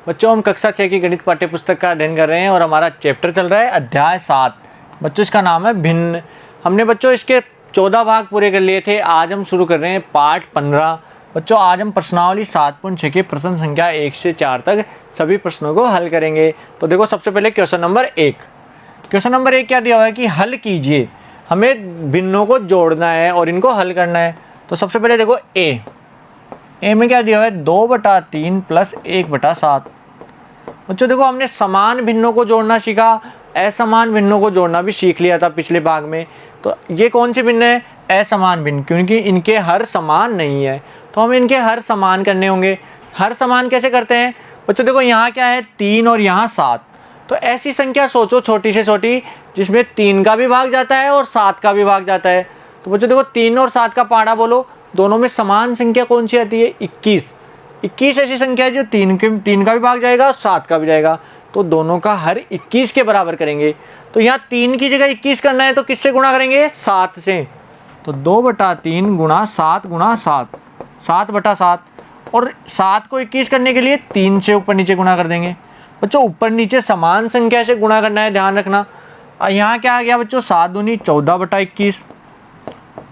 बच्चों हम कक्षा 6 की गणित पाठ्य पुस्तक का अध्ययन कर रहे हैं और हमारा चैप्टर चल रहा है अध्याय 7। बच्चों इसका नाम है भिन्न। हमने बच्चों इसके 14 भाग पूरे कर लिए थे। आज हम शुरू कर रहे हैं पाठ 15। बच्चों आज हम प्रश्नावली 7.6 के प्रश्न संख्या 1 से 4 तक सभी प्रश्नों को हल करेंगे। तो देखो सबसे पहले क्वेश्चन नंबर 1। क्वेश्चन नंर 1 क्या दिया हुआ है कि हल कीजिए। हमें भिन्नों को जोड़ना है और इनको हल करना है। तो सबसे पहले देखो ए में क्या दिया हुआ है 2/3 प्लस 1/7। बच्चों देखो हमने समान भिन्नों को जोड़ना सीखा, असमान भिन्नों को जोड़ना भी सीख लिया था पिछले भाग में। तो ये कौन सी भिन्न है? असमान भिन्न, क्योंकि इनके हर समान नहीं है। तो हमें इनके हर समान करने होंगे। हर समान कैसे करते हैं? बच्चों देखो यहाँ क्या है 3 और यहाँ 7। तो ऐसी संख्या सोचो छोटी से छोटी जिसमें 3 का भी भाग जाता है और 7 का भी भाग जाता है। तो बच्चों देखो 3 और 7 का पाड़ा बोलो, दोनों में समान संख्या कौन सी आती है? 21। 21 ऐसी संख्या है जो 3 का भी भाग जाएगा और 7 का भी जाएगा। तो दोनों का हर 21 के बराबर करेंगे। तो यहाँ 3 की जगह 21 करना है तो किससे गुणा करेंगे? 7 से। तो 2/3 गुणा 7 गुणा 7, 7/7। और 7 को 21 करने के लिए 3 से ऊपर नीचे गुणा कर देंगे। बच्चों ऊपर नीचे समान संख्या से गुणा करना है, ध्यान रखना। यहाँ क्या आ गया बच्चों 7 दूनी 14/21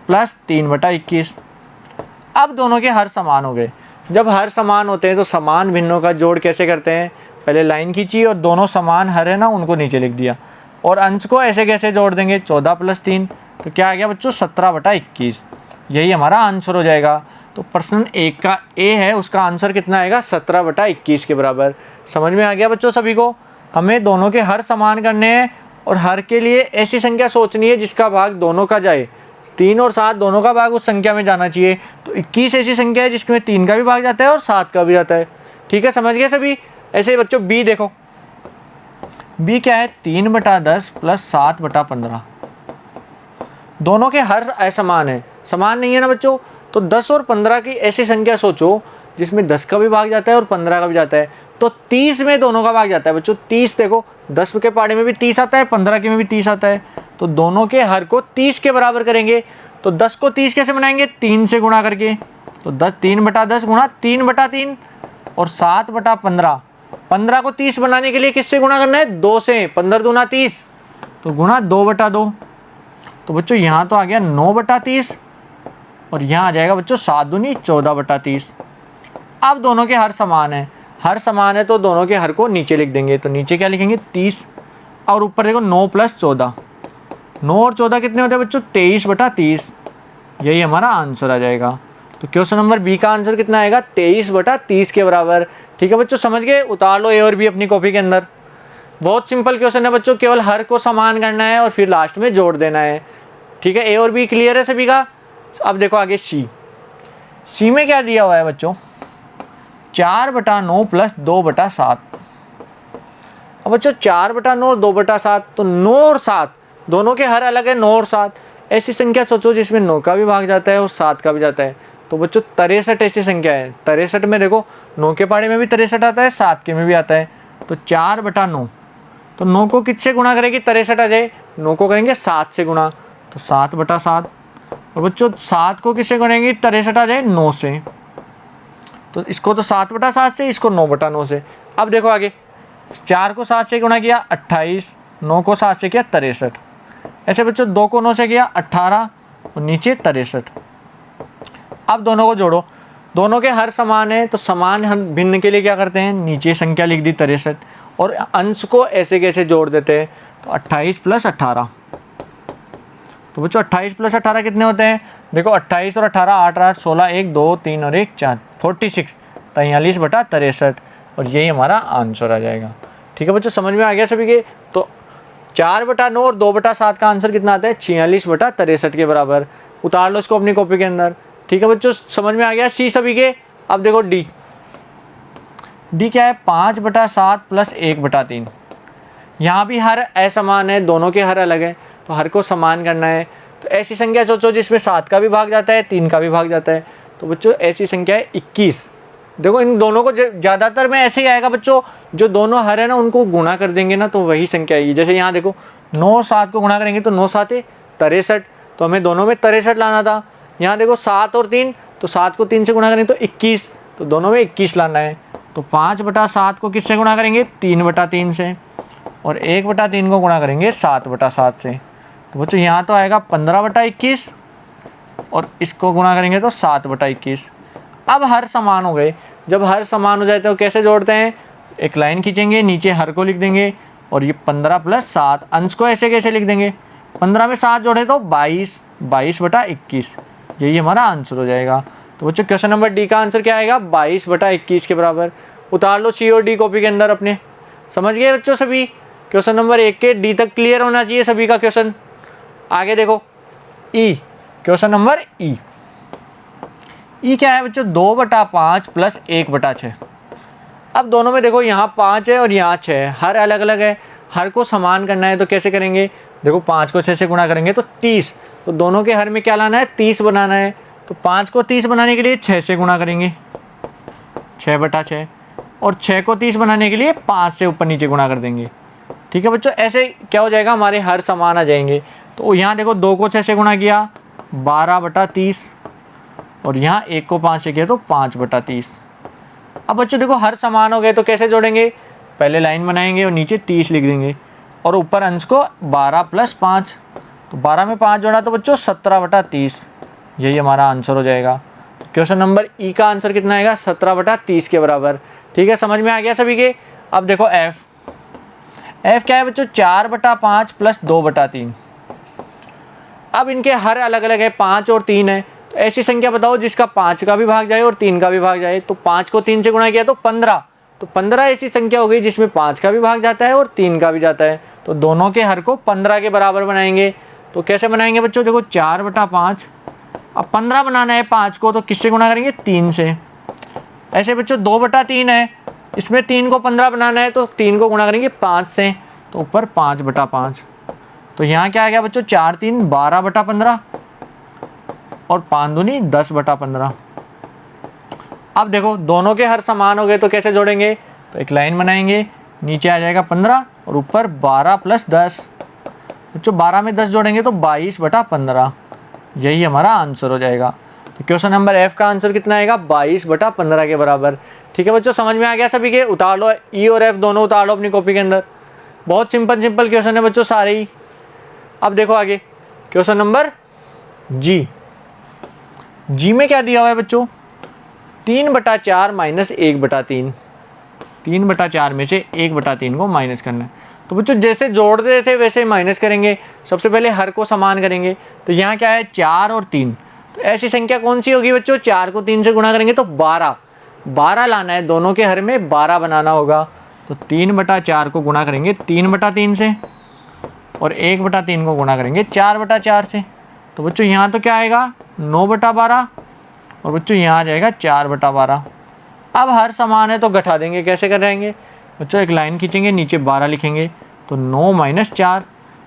प्लस 3/21। अब दोनों के हर समान हो गए। जब हर समान होते हैं तो समान भिन्नों का जोड़ कैसे करते हैं? पहले लाइन खींची और दोनों समान हर है ना उनको नीचे लिख दिया। और अंश को ऐसे कैसे जोड़ देंगे? 14 + 3। तो क्या आ गया बच्चों 17/21। यही हमारा आंसर हो जाएगा। तो प्रश्न 1 का ए है, उसका आंसर कितना आएगा? 17/21 के बराबर। समझ में आ गया बच्चों सभी को? हमें दोनों के हर समान करने हैं और हर के लिए ऐसी संख्या सोचनी है जिसका भाग दोनों का जाए। 3 और 7 दोनों का भाग उस संख्या में जाना चाहिए। तो 21 ऐसी संख्या है जिसमें 3 का भी भाग जाता है और 7 का भी जाता है। ठीक है, समझ गए सभी? ऐसे ही बच्चों बी देखो। बी क्या है 3/10 प्लस 7/15। दोनों के हर असमान है, समान नहीं है ना बच्चों। तो 10 और 15 की ऐसी संख्या सोचो जिसमें 10 का भी भाग जाता है और 15 का भी जाता है। तो 30 में दोनों का भाग जाता है बच्चों। 30 देखो 10 के पाड़े में भी 30 आता है, 15 के में भी 30 आता है। तो दोनों के हर को 30 के बराबर करेंगे। तो 10 को 30 कैसे बनाएंगे? 3 से गुणा करके। तो 3/10 गुणा 3/3 और 7/15। 15 को 30 बनाने के लिए किससे गुणा करना है? 2 से। 15 दूना 30, तो गुणा 2/2। तो बच्चों यहाँ तो आ गया 9/30 और यहाँ आ जाएगा बच्चों 7 दूनी 14/30। अब दोनों के हर समान है। हर समान है तो दोनों के हर को नीचे लिख देंगे। तो नीचे क्या लिखेंगे? 30 और ऊपर देखो 9 + 14। 9 और 14 कितने होते हैं बच्चों? 23/30। यही हमारा आंसर आ जाएगा। तो क्वेश्चन नंबर बी का आंसर कितना आएगा? 23/30 के बराबर। ठीक है बच्चों, समझ गए? उतार लो ए और बी अपनी कॉपी के अंदर। बहुत सिंपल क्वेश्चन है बच्चों, केवल हर को समान करना है और फिर लास्ट में जोड़ देना है। ठीक है, ए और बी क्लियर है सभी का? अब देखो आगे सी में क्या दिया हुआ है बच्चों? 4/9 प्लस 2/7। अब बच्चों 4/9 2/7, तो 9 और 7 दोनों के हर अलग है। 9 और 7 ऐसी संख्या सोचो जिसमें 9 का भी भाग जाता है और 7 का भी जाता है। तो बच्चों 63 ऐसी संख्या है। 63 में देखो 9 के पाड़े में भी 63 आता है, 7 के में भी आता है। तो 4/9, तो 9 को किससे गुणा करेगी? 63 आ जाए। 9 को करेंगे 7 से गुणा, तो 7/7। और बच्चों 7 को किससे गुणेंगे? 63 आ जाए 9 से। तो इसको तो 7/7 से, इसको 9/9 से। अब देखो आगे 4 को 7 से गुणा किया 28, 9 को 7 से किया 63। ऐसे बच्चों 2 को 9 से किया 18 और नीचे 63। अब दोनों को जोड़ो। दोनों के हर समान है तो समान हम भिन्न के लिए क्या करते हैं? नीचे संख्या लिख दी 63 और अंश को ऐसे कैसे जोड़ देते हैं? तो 28 + 18। तो बच्चों 28 + 18 कितने होते हैं? देखो 28 और 18 8 8 16 1 2 3 और 1 4 46, 43/63 और यही हमारा आंसर आ जाएगा। ठीक है बच्चों, समझ में आ गया सभी के? तो 4/9 और 2/7 का आंसर कितना आता है? 46/63 के बराबर। उतार लो इसको अपनी कॉपी के अंदर। ठीक है बच्चों, समझ में आ गया सी सभी के? अब देखो डी क्या है 5/7 प्लस 1/3। यहाँ भी हर असमान है, दोनों के हर अलग है तो हर को समान करना है। तो ऐसी संख्या सोचो जिसमें 7 का भी भाग जाता है, 3 का भी भाग जाता है। तो बच्चों ऐसी संख्या है 21। देखो इन दोनों को ज़्यादातर में ऐसे ही आएगा बच्चों, जो दोनों हर है ना उनको गुणा कर देंगे ना तो वही संख्या आएगी। जैसे यहाँ देखो 9 और 7 को गुणा करेंगे तो 9 7 63, तो हमें दोनों में 63 लाना था। यहाँ देखो 7 और 3, तो 7 को 3 से गुणा करेंगे तो 21, तो दोनों में 21 लाना है। तो 5/7 को किससे गुणा करेंगे? 3/3 से, और 1/3 को गुणा करेंगे 7/7 से। तो बच्चों यहाँ तो आएगा 15/21 और इसको गुणा करेंगे तो 7/21। अब हर समान हो गए। जब हर समान हो जाए तो कैसे जोड़ते हैं? एक लाइन खींचेंगे, नीचे हर को लिख देंगे और ये 15 + 7, अंश को ऐसे कैसे लिख देंगे? 15 में 7 जोड़े तो 22, 22/21, यही हमारा आंसर हो जाएगा। तो बच्चों क्वेश्चन नंबर डी का आंसर क्या आएगा? 22/21 के बराबर। उतार लो सी और डी कॉपी के अंदर अपने। समझ गए बच्चों सभी? क्वेश्चन नंबर 1 के डी तक क्लियर होना चाहिए सभी का क्वेश्चन। आगे देखो ई, क्वेश्चन नंबर ई। ई क्या है बच्चों? 2/5 + 1/6। अब दोनों में देखो यहाँ 5 है और यहाँ 6 है, हर अलग अलग है। हर को समान करना है तो कैसे करेंगे? देखो 5 को 6 से गुणा करेंगे तो 30, तो दोनों के हर में क्या लाना है? 30 बनाना है। तो 5 को 30 बनाने के लिए 6 से गुणा करेंगे, 6/6, और 6 को 30 बनाने के लिए 5 से ऊपर नीचे गुणा कर देंगे। ठीक है बच्चों, ऐसे क्या हो जाएगा? हमारे हर समान आ जाएंगे। तो यहाँ देखो 2 को 6 से गुणा किया 12/30, और यहाँ 1 को 5 से किया तो 5/30। अब बच्चों देखो हर समान हो गए तो कैसे जोड़ेंगे? पहले लाइन बनाएंगे और नीचे 30 लिख देंगे और ऊपर अंश को 12 + 5, तो 12 में 5 जोड़ा तो बच्चों 17/30, यही हमारा आंसर हो जाएगा। क्वेश्चन नंबर ई का आंसर कितना आएगा? 17/30 के बराबर। ठीक है, समझ में आ गया सभी के? अब देखो एफ क्या है बच्चों? 4/5 + 2/3। अब इनके हर अलग अलग है, 5 और 3 है। तो ऐसी संख्या बताओ जिसका 5 का भी भाग जाए और 3 का भी भाग जाए। तो 5 को 3 से गुणा किया तो 15, तो 15 ऐसी संख्या हो गई जिसमें 5 का भी भाग जाता है और 3 का भी जाता है। तो दोनों के हर को 15 के बराबर बनाएंगे। तो कैसे बनाएंगे बच्चों? देखो 4/5, अब 15 बनाना है 5 को तो किससे गुणा करेंगे? 3 से। ऐसे बच्चों 2/3 है, इसमें 3 को 15 बनाना है तो 3 को गुणा करेंगे 5 से, तो ऊपर 5/5। तो यहाँ क्या आ गया बच्चों? 4 × 3 = 12/15 और 5 दूनी 10/15। अब देखो दोनों के हर समान हो गए तो कैसे जोड़ेंगे? तो एक लाइन बनाएंगे, नीचे आ जाएगा 15 और ऊपर 12 + 10। बच्चों 12 में 10 जोड़ेंगे तो 22/15, यही हमारा आंसर हो जाएगा। तो क्वेश्चन नंबर एफ का आंसर कितना आएगा? 22/15 के बराबर। ठीक है बच्चों, समझ में आ गया सभी के? उतार लो ई और एफ दोनों उतार लो अपनी कॉपी के अंदर। बहुत सिंपल क्वेश्चन है बच्चों सारे ही। अब देखो आगे क्वेश्चन नंबर जी। जी में क्या दिया हुआ है बच्चों? 3/4 - 1/3। 3/4 में से 1/3 को माइनस करना है। तो बच्चों जैसे जोड़ रहे थे वैसे माइनस करेंगे। सबसे पहले हर को समान करेंगे। तो यहाँ क्या है? 4 और 3। तो ऐसी संख्या कौन सी होगी बच्चों? 4 को 3 से गुणा करेंगे तो 12 लाना है, दोनों के हर में 12 बनाना होगा। तो 3/4 को गुणा करेंगे 3/3 से और 1/3 को गुणा करेंगे 4/4 से। तो बच्चों यहाँ तो क्या आएगा? 9/12 और बच्चों यहाँ आ जाएगा 4/12। अब हर समान है तो घटा देंगे। कैसे कराएंगे बच्चों? एक लाइन खींचेंगे, नीचे 12 लिखेंगे तो 9 - 4,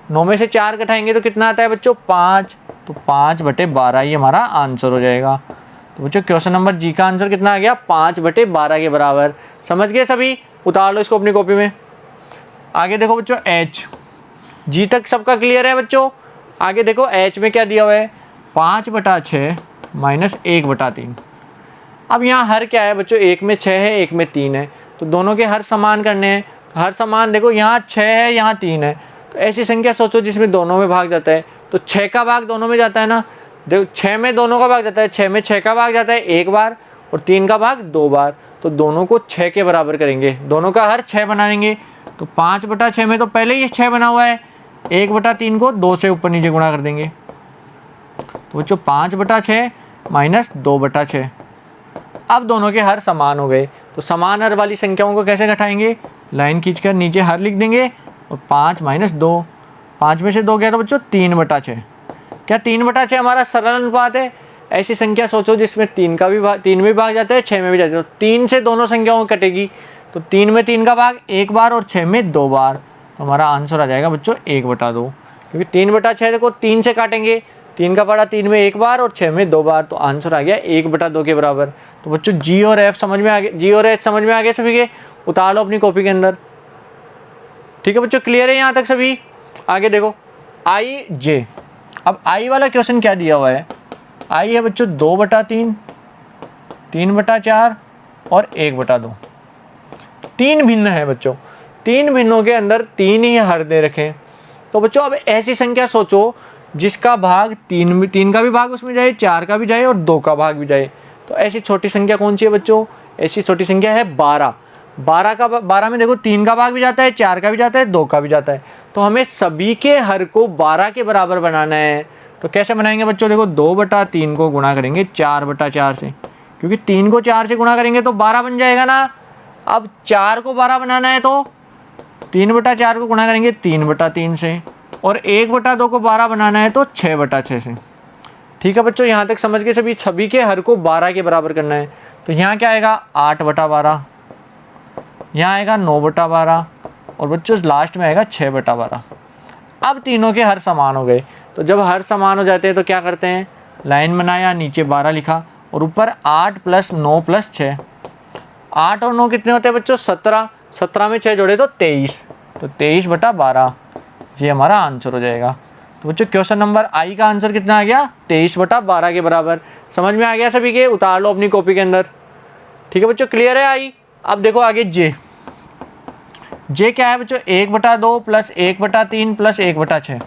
9 में से 4 घटाएंगे तो कितना आता है बच्चों? 5, तो 5/12 ये हमारा आंसर हो जाएगा। तो बच्चों क्वेश्चन नंबर जी का आंसर कितना आ गया? 5/12 के बराबर। समझ गए सभी? उतार लो इसको अपनी कॉपी में। आगे देखो बच्चों एच, जी तक सबका क्लियर है बच्चों? आगे देखो एच में क्या दिया हुआ है? 5/6 - 1/3। अब यहाँ हर क्या है बच्चों? एक में 6 है, एक में 3 है, तो दोनों के हर समान करने हैं। हर समान देखो यहाँ 6 है, यहाँ 3 है, तो ऐसी संख्या सोचो जिसमें दोनों में भाग जाता है। तो 6 का भाग दोनों में जाता है ना, देखो 6 में दोनों का भाग जाता है, 6 में 6 का भाग जाता है 1 बार और 3 का भाग 2 बार। तो दोनों को 6 के बराबर करेंगे, दोनों का हर 6 बनाएंगे। तो 5/6 में तो पहले ही 6 बना हुआ है, 1/3 को 2 से ऊपर नीचे गुणा कर देंगे। तो बच्चों 5/6 - 2/6। अब दोनों के हर समान हो गए, तो समान हर वाली संख्याओं को कैसे घटाएंगे? लाइन खींचकर नीचे हर लिख देंगे और 5 - 2, 5 में से 2 गया तो बच्चों 3/6। क्या 3/6 हमारा सरल अनुपात है? ऐसी संख्या सोचो जिसमें 3 में भाग जाता है, 6 में भी जाता है। तो 3 से दोनों संख्याओं को कटेगी, तो 3 में 3 का भाग 1 बार और 6 में 2 बार। तो हमारा आंसर आ जाएगा बच्चों 1/2, क्योंकि 3/6 को 3 से काटेंगे, 3 का पड़ा 3 में 1 बार और 6 में 2 बार, तो आंसर आ गया 1/2 के बराबर। तो बच्चों जी और एफ समझ में आ गए, जी और एच समझ में आ गए सभी के? उतार लो अपनी कॉपी के अंदर। ठीक है बच्चों, क्लियर है यहाँ तक सभी? आगे देखो आई जे। अब आई वाला क्वेश्चन क्या दिया हुआ है? आई है बच्चों 2/3, 3/4 और 1/2। तीन भिन्न है बच्चों, तीन भिन्नों के अंदर तीन ही हर दे रखे हैं। तो बच्चों अब ऐसी संख्या सोचो जिसका भाग तीन का भी भाग उसमें जाए, 4 का भी जाए और 2 का भाग भी जाए। तो ऐसी छोटी संख्या कौन सी है बच्चों? ऐसी छोटी संख्या है 12। 12 में देखो 3 का भाग भी जाता है, 4 का भी जाता है, 2 का भी जाता है। तो हमें सभी के हर को 12 के बराबर बनाना है। तो कैसे बनाएंगे बच्चों? देखो 2/3 को गुणा करेंगे 4/4 से, क्योंकि 3 को 4 से गुणा करेंगे तो 12 बन जाएगा ना। अब 4 को 12 बनाना है तो 3/4 को गुणा करेंगे 3/3 से, और 1/2 को 12 बनाना है तो 6/6 से। ठीक है बच्चों, यहाँ तक समझ के सभी के हर को 12 के बराबर करना है। तो यहाँ क्या आएगा? 8/12, यहाँ आएगा 9/12, और बच्चों लास्ट में आएगा 6/12। अब तीनों के हर समान हो गए। तो जब हर समान हो जाते हैं तो क्या करते हैं? लाइन बनाया, नीचे 12 लिखा और ऊपर 8 + 9 + 6। 8 और 9 कितने होते हैं बच्चों? 17। 17 में 6 जोड़े तो 23, तो 23/12 ये हमारा आंसर हो जाएगा। तो बच्चों क्वेश्चन नंबर आई का आंसर कितना आ गया? 23/12 के बराबर। समझ में आ गया सभी के? उतार लो अपनी कॉपी के अंदर। ठीक है बच्चों, क्लियर है आई? अब देखो आगे जे क्या है बच्चों? 1/2 + 1/3 + 1/6।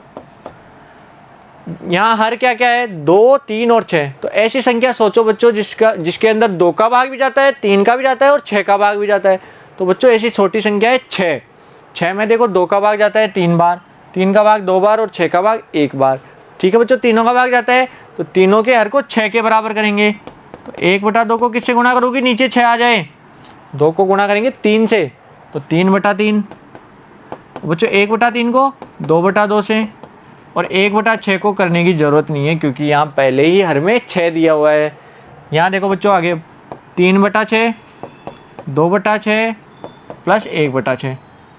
यहाँ हर क्या क्या है? 2, 3 और 6। तो ऐसी संख्या सोचो बच्चों जिसके अंदर 2 का भाग भी जाता है, 3 का भी जाता है और 6 का भाग भी जाता है। तो बच्चों ऐसी छोटी संख्या है 6। 6 में देखो 2 का भाग जाता है 3 बार, 3 का भाग 2 बार और 6 का भाग 1 बार। ठीक है बच्चों, तीनों का भाग जाता है तो तीनों के हर को 6 के बराबर करेंगे। तो 1/2 को किससे गुणा करोगे? नीचे 6 आ जाए, 2 को गुणा करेंगे 3 से तो 3/3। बच्चों 1/3 को 2/2 से, और 1/6 को करने की ज़रूरत नहीं है क्योंकि यहाँ पहले ही हर में 6 दिया हुआ है। यहाँ देखो बच्चों आगे 3/6, 2/6 + 1/6।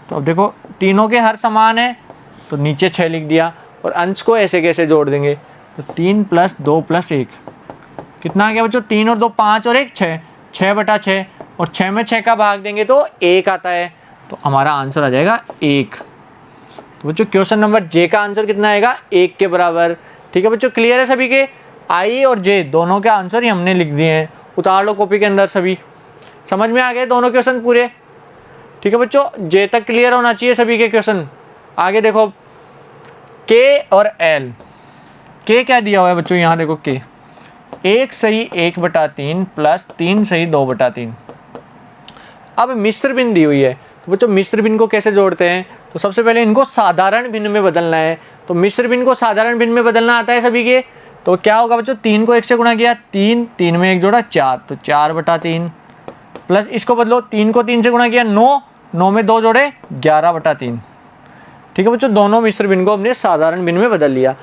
तो अब देखो तीनों के हर समान है तो नीचे 6 लिख दिया, और अंश को ऐसे कैसे जोड़ देंगे? तो 3 + 2 + 1 कितना आ गया बच्चों? 3 और 2 5 और 1 6, 6/6, और 6 में 6 का भाग देंगे तो 1 आता है। तो हमारा आंसर आ जाएगा 1। तो बच्चों क्वेश्चन नंबर जे का आंसर कितना आएगा? 1 के बराबर। ठीक है बच्चों, क्लियर है सभी के? आई और जे दोनों के आंसर ही हमने लिख दिए हैं। उतार लो कॉपी के अंदर सभी। समझ में आ गए दोनों क्वेश्चन पूरे? ठीक है बच्चों, जे तक क्लियर होना चाहिए सभी के क्वेश्चन। आगे देखो के और एल। के क्या दिया हुआ है बच्चों? यहाँ देखो के 1 सही 1/3 + 3 सही 2/3। अब मिश्र भिन्न दी हुई है, तो बच्चों मिश्र भिन्न को कैसे जोड़ते हैं? तो सबसे पहले इनको साधारण भिन्न में बदलना है। तो मिश्र भिन्न को साधारण भिन्न में बदलना आता है सभी के? तो क्या होगा बच्चों? 3 को 1 से गुणा किया 3, 3 में 1 जोड़ा 4, तो 4/3, प्लस इसको बदलो 3 को 3 से गुणा किया 9, 9 में 2 जोड़े 11/3। ठीक है बच्चों, दोनों मिश्र भिन्न को हमने साधारण भिन्न में बदल लिया।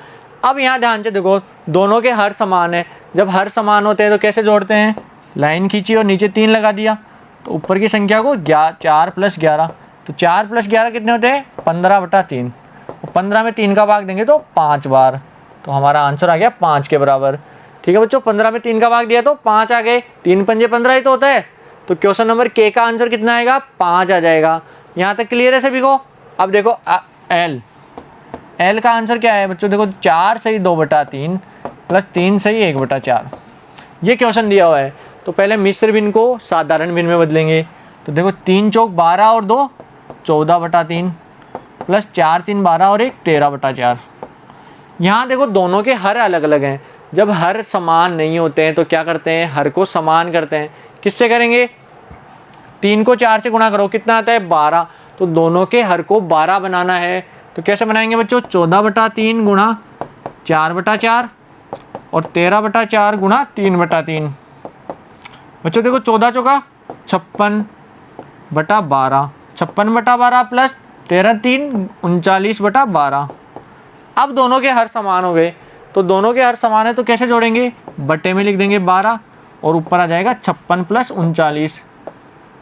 अब यहाँ ध्यान से देखो दोनों के हर समान है। जब हर समान होते हैं तो कैसे जोड़ते हैं? लाइन खींची और नीचे 3 लगा दिया, तो ऊपर की संख्या को 4 + 11, तो 4 + 11 कितने होते हैं? 15/3, और 15 में 3 का भाग देंगे तो 5 बार। तो हमारा आंसर आ गया 5 के बराबर। ठीक है बच्चों, 15 में 3 का भाग दिया तो 5 आ गए। 3 पंजे 15 ही तो होता है। तो क्वेश्चन नंबर के का आंसर कितना आएगा? 5 आ जाएगा। यहाँ तक क्लियर है सभी को? अब देखो एल का आंसर क्या है बच्चों? देखो 4 सही 2/3 + 3 सही 1/4। ये क्वेश्चन दिया हुआ है। तो पहले मिश्र भिन्न को साधारण भिन्न में बदलेंगे। तो देखो 3 चौक 12 और 2 14/3, प्लस 4 3 12 और 1 13/4। यहाँ देखो दोनों के हर अलग अलग हैं। जब हर समान नहीं होते हैं तो क्या करते हैं? हर को समान करते हैं। किससे करेंगे? 3 को 4 से गुणा करो, कितना आता है? 12। तो दोनों के हर को 12 बनाना है। तो कैसे बनाएंगे बच्चों? 14/3 गुणा 4/4 और 13/4 गुणा 3/3। बच्चों देखो 14 चौका 56/12, 56/12 प्लस 13 3 39/12। अब दोनों के हर समान हो गए। तो दोनों के हर समान है तो कैसे जोड़ेंगे? बट्टे में लिख देंगे 12 और ऊपर आ जाएगा 56 + 39।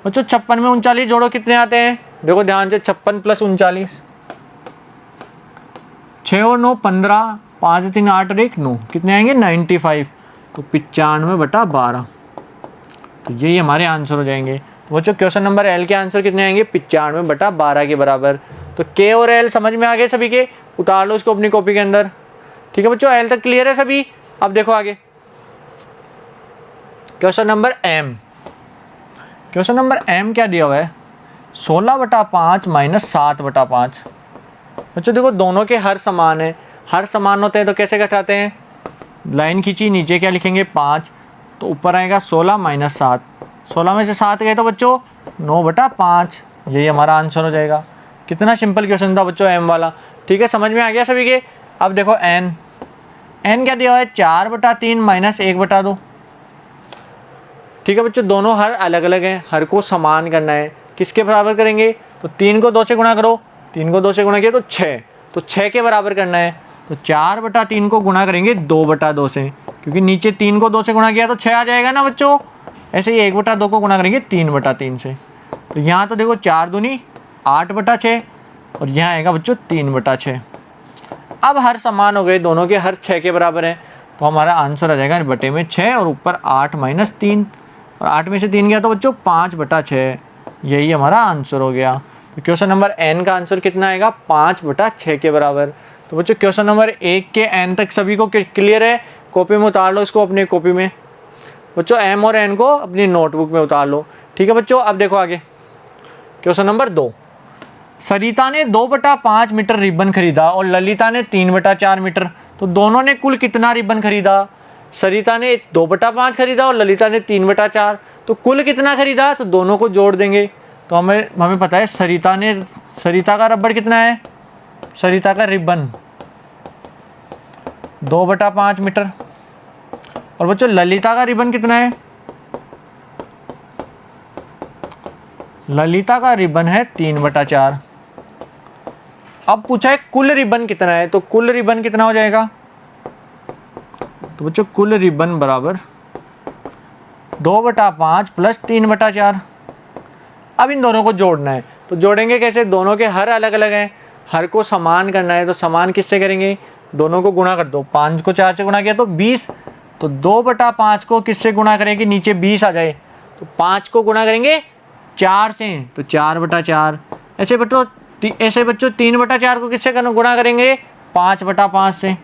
बच्चों 56 में 39 जोड़ो, कितने आते हैं? देखो ध्यान से, 56 + 39, 6 और 9 15, 5 3 8 और 1 9, कितने आएंगे? 95। तो 95/12। तो यही हमारे आंसर हो जाएंगे। तो बच्चों क्वेश्चन नंबर एल के आंसर कितने आएंगे? 95/12 के बराबर। तो के और एल समझ में आ गए सभी के? उतार लो इसको अपनी कॉपी के अंदर। ठीक है बच्चों, एल तक क्लियर है सभी? अब देखो आगे question number M. Question number M क्या दिया हुआ है? 16/5 माइनस 7/5। बच्चों देखो दोनों के हर समान है, हर समान होते हैं तो कैसे घटाते हैं, लाइन खींची, नीचे क्या लिखेंगे 5, तो ऊपर आएगा 16 माइनस 7, 16 में से 7 गए तो बच्चों 9/5, यही हमारा आंसर हो जाएगा। कितना सिंपल क्वेश्चन था बच्चों m वाला। ठीक है, समझ में आ गया सभी के। अब देखो n क्या दिया हुआ है 4/3 माइनस 1/2। ठीक है बच्चों, दोनों हर अलग अलग हैं, हर को समान करना है। किसके बराबर करेंगे, तो 3 को 2 से गुणा करो, 3 को 2 से गुणा किया तो 6, तो 6 के बराबर करना है। तो 4/3 को गुणा करेंगे 2/2 से, क्योंकि नीचे 3 को 2 से गुणा किया तो 6 आ जाएगा ना बच्चों। ऐसे ही 1/2 को गुणा करेंगे 3/3 से। तो यहाँ तो देखो 4 दूनी 8/6 और यहाँ आएगा बच्चों 3/6। अब हर समान हो गए, दोनों के हर 6 के बराबर है, तो हमारा आंसर आ जाएगा बटे में 6 और ऊपर 8 माइनस 3, और 8 में से 3 गया तो बच्चों 5/6, यही हमारा आंसर हो गया। तो क्वेश्चन नंबर n का आंसर कितना आएगा 5/6 के बराबर। तो बच्चों क्वेश्चन नंबर 1 के n तक सभी को क्लियर है, कॉपी में उतार लो इसको, अपनी कॉपी में बच्चों m और n को अपनी नोटबुक में उतार लो। ठीक है बच्चों, अब देखो आगे क्वेश्चन नंबर 2। सरिता ने 2/5 मीटर रिबन खरीदा और ललिता ने 3/4 मीटर, तो दोनों ने कुल कितना रिबन खरीदा। सरिता ने 2/5 खरीदा और ललिता ने 3/4, तो कुल कितना खरीदा, तो दोनों को जोड़ देंगे। तो हमें पता है सरिता का रबड़ कितना है, सरिता का रिबन 2/5 मीटर, और बच्चों ललिता का रिबन कितना है, ललिता का रिबन है 3/4। अब पूछा है कुल रिबन कितना है, तो कुल रिबन कितना हो जाएगा, तो बच्चों कुल रिबन बराबर 2/5 प्लस 3/4। अब इन दोनों को जोड़ना है, तो जोड़ेंगे कैसे, दोनों के हर अलग अलग हैं, हर को समान करना है, तो समान किससे करेंगे, दोनों को गुणा कर दो। 5 को 4 से गुणा किया तो 20, तो 2/5 को किससे गुणा करें कि नीचे 20 आ जाए, तो 5 को गुणा करेंगे 4 से, तो 4/4। ऐसे बच्चों 3/4 को किससे गुणा करेंगे 5/5 से।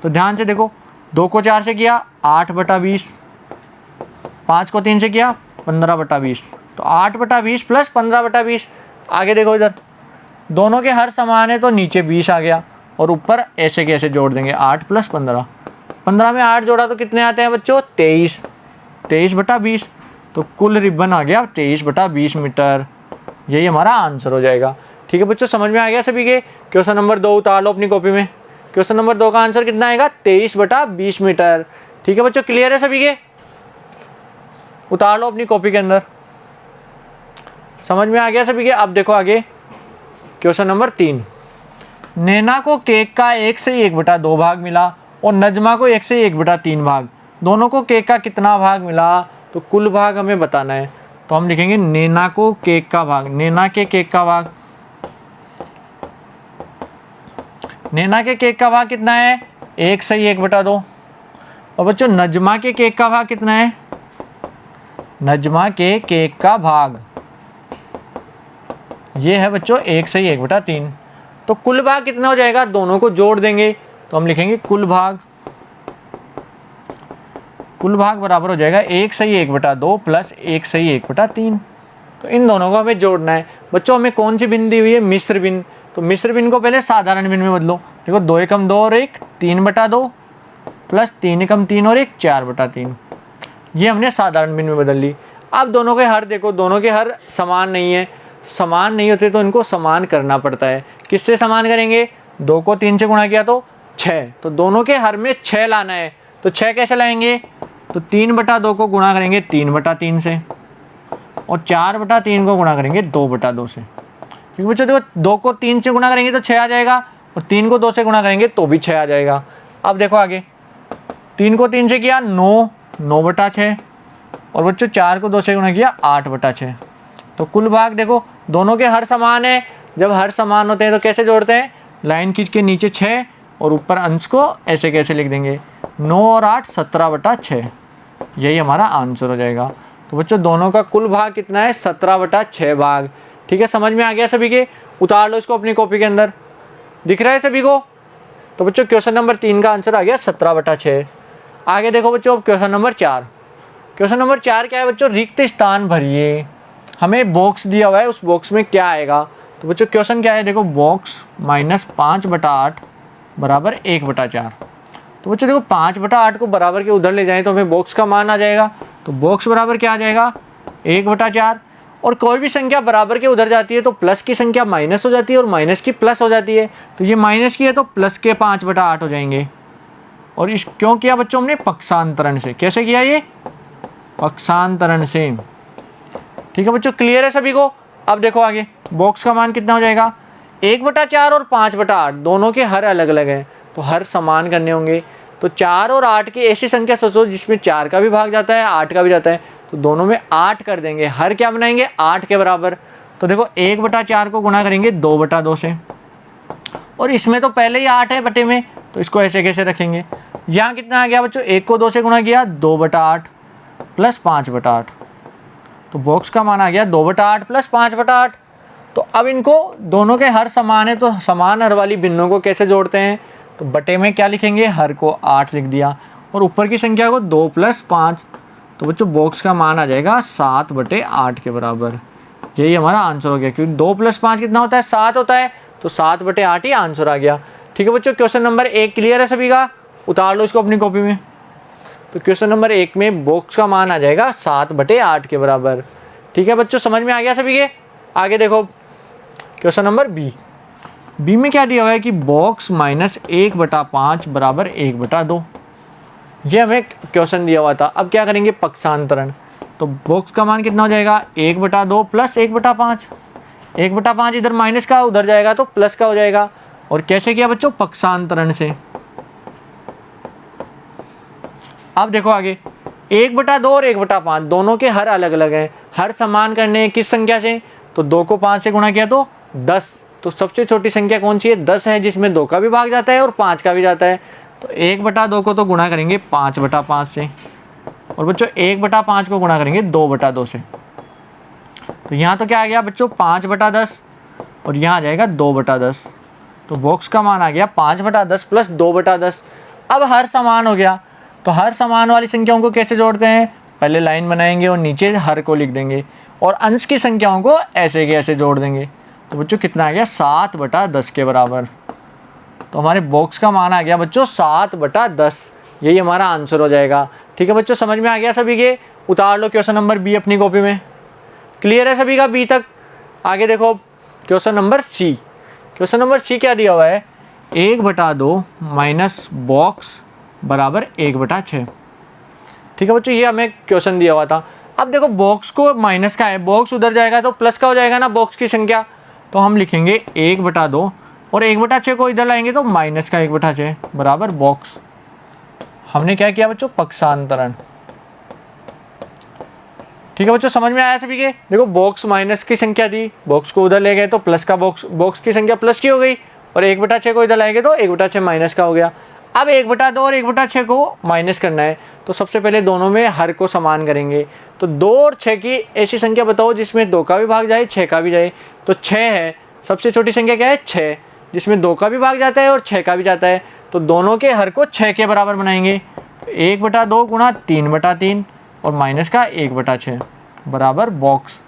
तो ध्यान से देखो, 2 को 4 से किया 8/20, 5 को 3 से किया 15/20, तो 8/20 प्लस 15/20। आगे देखो इधर, दोनों के हर समान है तो नीचे 20 आ गया, और ऊपर ऐसे कैसे जोड़ देंगे 8 प्लस 15, 15 में 8 जोड़ा तो कितने आते हैं बच्चों 23, 23/20, तो कुल रिबन आ गया 23/20 मीटर, यही हमारा आंसर हो जाएगा। ठीक है बच्चों, समझ में आ गया सभी के। क्वेश्चन नंबर 2 उतार लो अपनी कॉपी में। क्वेश्चन नंबर 2 का आंसर कितना आएगा 23/20 मीटर। ठीक है बच्चों, क्लियर है सभी के, उतार लो अपनी कॉपी के अंदर। समझ में आ गया सभी के। अब देखो आगे क्वेश्चन नंबर 3। नैना को केक का 1 से 1/2 भाग मिला और नजमा को 1 से 1/3 भाग, दोनों को केक का कितना भाग मिला, तो कुल भाग हमें बताना है। तो हम लिखेंगे नैना को केक का भाग, नैना के केक का भाग, नैना के केक का भाग कितना है 1 से 1/2। और बच्चों नजमा के केक का भाग कितना है, नजमा के केक का भाग ये है बच्चों 1 से 1/3। तो कुल भाग कितना हो जाएगा, दोनों को जोड़ देंगे, तो हम लिखेंगे कुल भाग, कुल भाग बराबर हो जाएगा 1 से 1/2 प्लस 1 से 1/3। तो इन दोनों को हमें जोड़ना है। बच्चों हमें कौन सी भिन्न दी हुई है, मिश्र भिन्न, तो मिश्र भिन्न को पहले साधारण भिन्न में बदलो। देखो 2 एकम 2 और 1 3/2 प्लस 3 एकम 3 और 1 4/3, ये हमने साधारण भिन्न में बदल ली। अब दोनों के हर देखो, दोनों के हर समान नहीं है, समान नहीं होते तो इनको समान करना पड़ता है। किससे समान करेंगे, 2 को 3 से गुणा किया तो 6, तो दोनों के हर में 6 लाना है। तो 6 कैसे लाएंगे, तो 3/2 को गुणा करेंगे 3/3 से, और 4/3 को गुणा करेंगे 2/2 से। क्योंकि बच्चों देखो 2 को 3 से गुणा करेंगे तो 6 आ जाएगा, और 3 को 2 से गुणा करेंगे तो भी 6 आ जाएगा। अब देखो आगे, 3 को 3 से किया 9, 9/6, और बच्चों 4 को 2 से गुणा किया 8/6। तो कुल भाग देखो दोनों के हर समान है, जब हर समान होते हैं तो कैसे जोड़ते हैं, लाइन खींच के नीचे 6 और ऊपर अंश को ऐसे कैसे लिख देंगे 9 और 8 17/6, यही हमारा आंसर हो जाएगा। तो बच्चों दोनों का कुल भाग कितना है 17/6 भाग। ठीक है, समझ में आ गया सभी के, उतार लो इसको अपनी कॉपी के अंदर, दिख रहा है सभी को। तो बच्चों क्वेश्चन नंबर 3 का आंसर आ गया 17/6। आगे देखो बच्चों क्वेश्चन नंबर 4। क्वेश्चन नंबर 4 क्या है बच्चों, रिक्त स्थान भरिए। हमें बॉक्स दिया हुआ है, उस बॉक्स में क्या आएगा। तो बच्चों क्वेश्चन क्या है, देखो बॉक्स -5/8 बराबर 1/4। तो बच्चों देखो 5/8 को बराबर के उधर ले जाएं तो हमें बॉक्स का मान आ जाएगा। तो बॉक्स बराबर क्या आ जाएगा, 1/4। और कोई भी संख्या बराबर के उधर जाती है तो प्लस की संख्या माइनस हो जाती है और माइनस की प्लस हो जाती है। तो ये माइनस की है तो प्लस के 5/8 हो जाएंगे। और इस क्यों किया बच्चों हमने, पक्षांतरण से। कैसे किया, ये पक्षांतरण से। ठीक है बच्चों, क्लियर है सभी को। अब देखो आगे बॉक्स का मान कितना हो जाएगा, 1/4 और 5/8 दोनों के हर अलग अलग हैं तो हर समान करने होंगे। तो 4 और 8 की ऐसी संख्या सोचो जिसमें 4 का भी भाग जाता है 8 का भी जाता है, तो दोनों में 8 कर देंगे, हर क्या बनाएंगे 8 के बराबर। तो देखो 1/4 को गुणा करेंगे 2/2 से, और इसमें तो पहले ही 8 है बटे में, तो इसको ऐसे कैसे रखेंगे। यहाँ कितना आ गया बच्चों, 1 को 2 से गुणा किया 2/8 प्लस 5/8, तो बॉक्स का मान आ गया 2/8 प्लस 5/8। तो अब इनको दोनों के हर समान है तो समान हर वाली भिन्नों को कैसे जोड़ते हैं, तो बटे में क्या लिखेंगे, हर को 8 लिख दिया और ऊपर की संख्या को 2 + 5। तो बच्चों बॉक्स का मान आ जाएगा 7/8 के बराबर। यही हमारा आंसर हो गया, क्योंकि 2 + 5 कितना होता है, 7 होता है, तो 7/8 ही आंसर आ गया। ठीक है बच्चों, क्वेश्चन नंबर 1 क्लियर है सभी का, उतार लो इसको अपनी कॉपी में। तो क्वेश्चन नंबर 1 में बॉक्स का मान आ जाएगा 7/8 के बराबर। ठीक है बच्चों, समझ में आ गया सभी के। आगे देखो क्वेश्चन नंबर बी में क्या दिया हुआ है कि बॉक्स -1/5 बराबर 1/2। ये हमें क्वेश्चन दिया हुआ था। अब क्या करेंगे, पक्षांतरण। तो बॉक्स का मान कितना हो जाएगा, 1/2 प्लस 1/5। 1/5 इधर माइनस का उधर जाएगा तो प्लस का हो जाएगा। और कैसे किया बच्चों, पक्षांतरण से। अब देखो आगे 1/2 और 1/5 दोनों के हर अलग अलग हैं, हर समान करने किस संख्या से, तो 2 को 5 से गुणा किया तो 10। तो सबसे छोटी संख्या कौन सी है, 10 है, जिसमें 2 का भी भाग जाता है और 5 का भी जाता है। तो 1/2 को तो गुणा करेंगे 5/5 से, और बच्चों 1/5 को गुणा करेंगे 2/2 से। तो यहाँ तो क्या आ गया बच्चों, 5/10 और यहाँ आ जाएगा 2/10। तो बॉक्स का मान आ गया 5/10 प्लस 2/10। अब हर समान हो गया, तो हर समान वाली संख्याओं को कैसे जोड़ते हैं, पहले लाइन बनाएंगे और नीचे हर को लिख देंगे और अंश की संख्याओं को ऐसे के ऐसे जोड़ देंगे। तो बच्चों कितना आ गया, 7/10 के बराबर। तो हमारे बॉक्स का मान आ गया बच्चों 7/10, यही हमारा आंसर हो जाएगा। ठीक है बच्चों, समझ में आ गया सभी के, उतार लो क्वेश्चन नंबर बी अपनी कॉपी में। क्लियर है सभी का बी तक। आगे देखो question number C. Question number C क्या दिया हुआ है, 1/2 माइनस बॉक्स बराबर 1/6। ठीक है बच्चों, ये हमें क्वेश्चन दिया हुआ था। अब देखो बॉक्स को माइनस का है, बॉक्स उधर जाएगा तो प्लस का हो जाएगा ना बॉक्स की संख्या, तो हम लिखेंगे 1/2 और 1/6 को इधर लाएंगे तो माइनस का 1/6 बराबर बॉक्स। हमने क्या किया बच्चों, पक्षांतरण। ठीक है बच्चों, समझ में आया सभी के। देखो बॉक्स माइनस की संख्या दी, बॉक्स को उधर ले गए तो प्लस का बॉक्स की संख्या प्लस की हो गई, और 1/6 को इधर लाएंगे तो 1/6 माइनस का हो गया। अब 1/2 और 1/6 को माइनस करना है, तो सबसे पहले दोनों में हर को समान करेंगे। तो 2 और 6 की ऐसी संख्या बताओ जिसमें 2 का भी भाग जाए 6 का भी जाए, तो 6 है। सबसे छोटी संख्या क्या है, 6, जिसमें 2 का भी भाग जाता है और 6 का भी जाता है, तो दोनों के हर को 6 के बराबर बनाएंगे। 1/2 गुणा 3/3 और माइनस का 1/6 बराबर बॉक्स।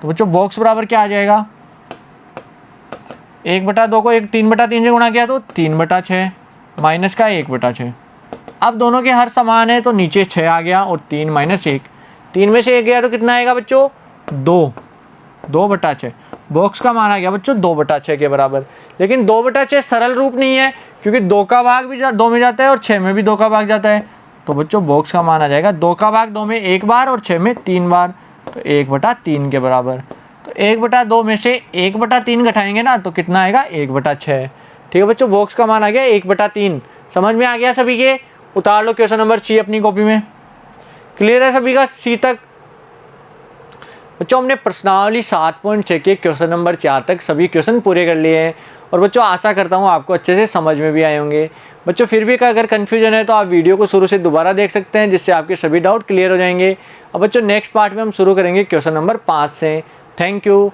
तो बच्चों बॉक्स बराबर क्या आ जाएगा, 1/2 को 3/3 से गुणा किया तो 3/6 माइनस का 1/6। अब दोनों के हर समान है तो नीचे 6 आ गया और 3 - 1, 3 में से 1 गया तो कितना आएगा बच्चों, 2/6। बॉक्स का मान आ गया बच्चों 2/6 के बराबर। लेकिन 2/6 सरल रूप नहीं है, क्योंकि 2 का भाग भी 2 में जाता है और 6 में भी 2 का भाग जाता है। तो बच्चों बॉक्स का मान आ जाएगा 2 का भाग 2 में 1 बार और 6 में 3 बार, तो 1/3 के बराबर। तो 1/2 में से 1/3 घटाएंगे ना तो कितना आएगा, 1/6। ठीक है बच्चों, बॉक्स का मान आ गया 1/3। समझ में आ गया सभी के, उतार लो क्वेश्चन नंबर सी अपनी कॉपी में। क्लियर है सभी का सी तक। बच्चों हमने प्रश्नावली 7.6 के क्वेश्चन नंबर 4 तक सभी क्वेश्चन पूरे कर लिए हैं, और बच्चों आशा करता हूँ आपको अच्छे से समझ में भी आए होंगे। बच्चों फिर भी अगर कन्फ्यूजन है तो आप वीडियो को शुरू से दोबारा देख सकते हैं, जिससे आपके सभी डाउट क्लियर हो जाएंगे। अब बच्चों नेक्स्ट पार्ट में हम शुरू करेंगे क्वेश्चन नंबर 5 से। Thank you.